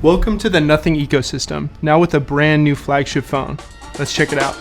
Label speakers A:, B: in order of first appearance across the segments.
A: Welcome to the Nothing ecosystem, now with a brand new flagship phone. Let's check it out.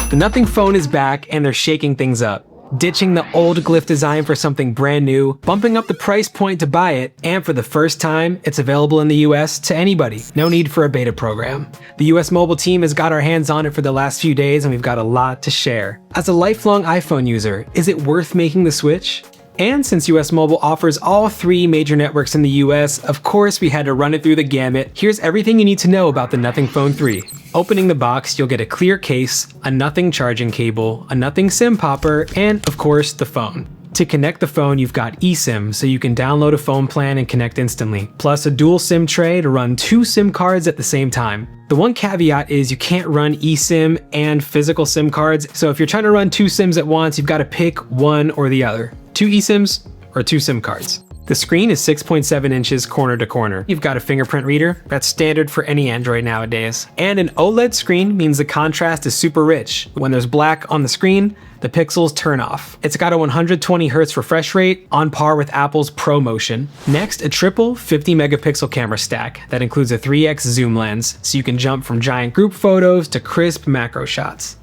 B: The Nothing phone is back and they're shaking things up. Ditching the old Glyph design for something brand new, bumping up the price point to buy it, and for the first time, it's available in the US to anybody. No need for a beta program. The US mobile team has got our hands on it for the last few days and we've got a lot to share. As a lifelong iPhone user, is it worth making the switch? And since US Mobile offers all 3 major networks in the US, of course we had to run it through the gamut. Here's everything you need to know about the Nothing Phone 3. Opening the box, you'll get a clear case, a Nothing charging cable, a Nothing SIM popper, and of course the phone. To connect the phone, you've got eSIM, so you can download a phone plan and connect instantly, plus a dual SIM tray to run 2 SIM cards at the same time. The one caveat is you can't run eSIM and physical SIM cards, so if you're trying to run 2 SIMs at once, you've got to pick one or the other. 2 eSIMs or 2 SIM cards. The screen is 6.7 inches corner to corner. You've got a fingerprint reader, that's standard for any Android nowadays. And an OLED screen means the contrast is super rich. When there's black on the screen, the pixels turn off. It's got a 120 Hz refresh rate, on par with Apple's ProMotion. Next, a triple 50 megapixel camera stack that includes a 3x zoom lens, so you can jump from giant group photos to crisp macro shots.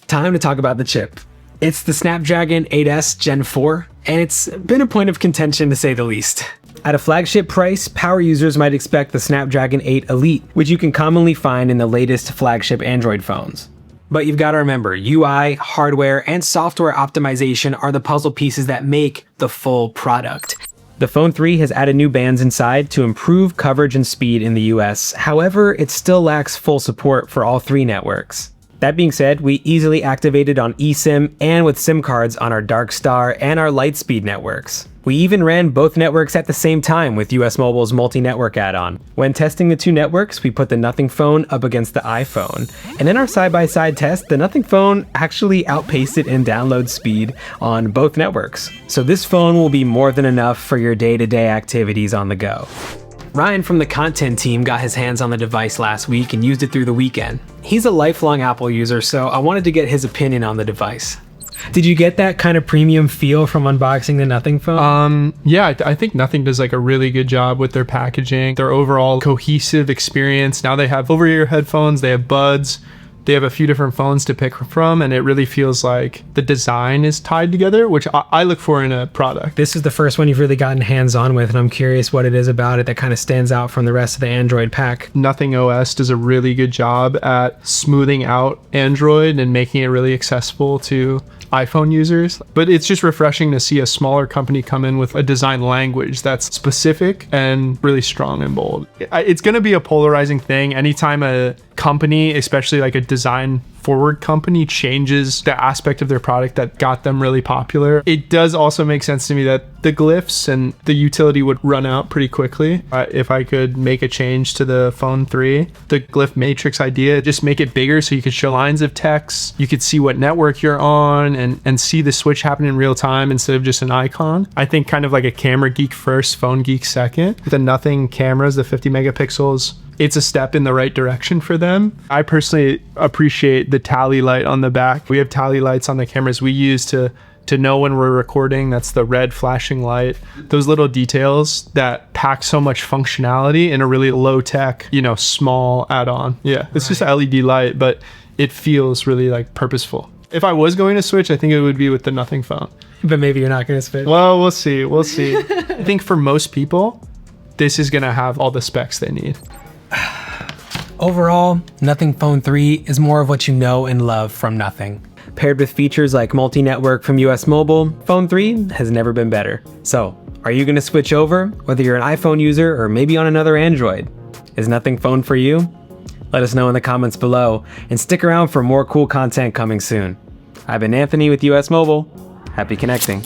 B: Time to talk about the chip. It's the Snapdragon 8S Gen 4, and it's been a point of contention to say the least. At a flagship price, power users might expect the Snapdragon 8 Elite, which you can commonly find in the latest flagship Android phones. But you've got to remember, UI, hardware, and software optimization are the puzzle pieces that make the full product. The Phone 3 has added new bands inside to improve coverage and speed in the US. However, it still lacks full support for all 3 networks. That being said, we easily activated on eSIM and with SIM cards on our Dark Star and our Lightspeed networks. We even ran both networks at the same time with US Mobile's multi-network add-on. When testing the 2 networks, we put the Nothing phone up against the iPhone. And in our side-by-side test, the Nothing phone actually outpaced it in download speed on both networks. So this phone will be more than enough for your day-to-day activities on the go. Ryan from the content team got his hands on the device last week and used it through the weekend. He's a lifelong Apple user, so I wanted to get his opinion on the device. Did you get that kind of premium feel from unboxing the Nothing phone?
A: Yeah, I think Nothing does like a really good job with their packaging, their overall cohesive experience. Now they have over-ear headphones, they have buds, they have a few different phones to pick from, and it really feels like the design is tied together, which I look for in a product.
B: This is the first one you've really gotten hands-on with, and I'm curious what it is about it that kind of stands out from the rest of the Android pack.
A: Nothing OS does a really good job at smoothing out Android and making it really accessible to iPhone users, but it's just refreshing to see a smaller company come in with a design language that's specific and really strong and bold. It's going to be a polarizing thing anytime a company, especially like a design forward company, changes the aspect of their product that got them really popular. It does also make sense to me that the glyphs and the utility would run out pretty quickly. If I could make a change to the Phone 3, the Glyph Matrix idea, just make it bigger so you could show lines of text, you could see what network you're on and see the switch happen in real time instead of just an icon. I think kind of like a camera geek first, phone geek second. The Nothing cameras, the 50 megapixels, it's a step in the right direction for them. I personally appreciate the tally light on the back. We have tally lights on the cameras we use to know when we're recording. That's the red flashing light. Those little details that pack so much functionality in a really low tech, small add-on. Yeah, it's just an LED light, but it feels really like purposeful. If I was going to switch, I think it would be with the Nothing phone.
B: But maybe you're not going to switch.
A: Well, we'll see. I think for most people, this is going to have all the specs they need.
B: Overall, Nothing Phone 3 is more of what you know and love from Nothing. Paired with features like multi-network from US Mobile, Phone 3 has never been better. So, are you going to switch over, whether you're an iPhone user or maybe on another Android? Is Nothing Phone for you? Let us know in the comments below, and stick around for more cool content coming soon. I've been Anthony with US Mobile. Happy connecting.